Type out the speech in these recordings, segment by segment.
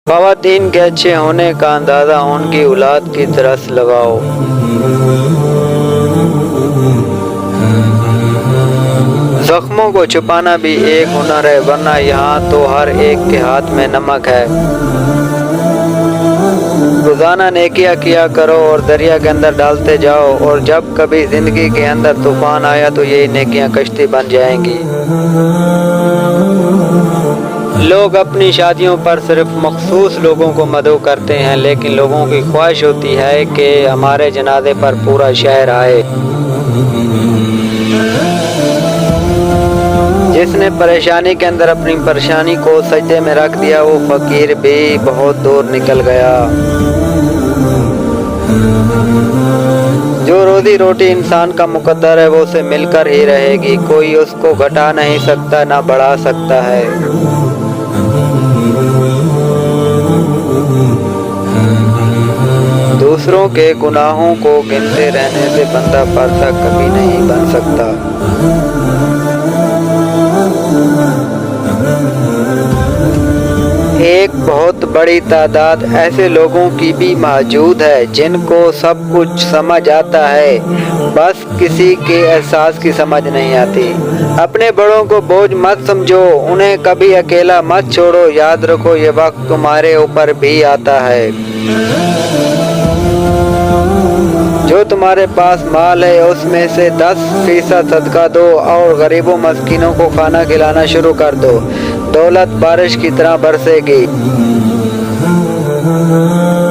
خواتین کے اچھے ہونے کا اندازہ ان کی اولاد کی طرح لگاؤ۔ زخموں کو چھپانا بھی ایک ہنر ہے، ورنہ یہاں تو ہر ایک کے ہاتھ میں نمک ہے۔ روزانہ نیکیاں کیا کرو اور دریا کے اندر ڈالتے جاؤ، اور جب کبھی زندگی کے اندر طوفان آیا تو یہی نیکیاں کشتی بن جائیں گی۔ لوگ اپنی شادیوں پر صرف مخصوص لوگوں کو مدعو کرتے ہیں، لیکن لوگوں کی خواہش ہوتی ہے کہ ہمارے جنازے پر پورا شہر آئے۔ جس نے پریشانی کے اندر اپنی پریشانی کو سجدے میں رکھ دیا، وہ فقیر بھی بہت دور نکل گیا۔ جو روزی روٹی انسان کا مقدر ہے وہ اسے مل کر ہی رہے گی، کوئی اس کو گھٹا نہیں سکتا نہ بڑھا سکتا ہے۔ دوسروں کے گناہوں کو گنتے رہنے سے بندہ پرسا کبھی نہیں بن سکتا۔ ایک بہت بڑی تعداد ایسے لوگوں کی بھی موجود ہے جن کو سب کچھ سمجھ آتا ہے، بس کسی کے احساس کی سمجھ نہیں آتی۔ اپنے بڑوں کو بوجھ مت سمجھو، انہیں کبھی اکیلا مت چھوڑو، یاد رکھو یہ وقت تمہارے اوپر بھی آتا ہے۔ جو تمہارے پاس مال ہے اس میں سے 10% صدقہ دو اور غریبوں مسکینوں کو کھانا کھلانا شروع کر دو، دولت بارش کی طرح برسے گی۔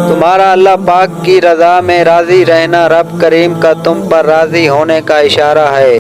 تمہارا اللہ پاک کی رضا میں راضی رہنا رب کریم کا تم پر راضی ہونے کا اشارہ ہے۔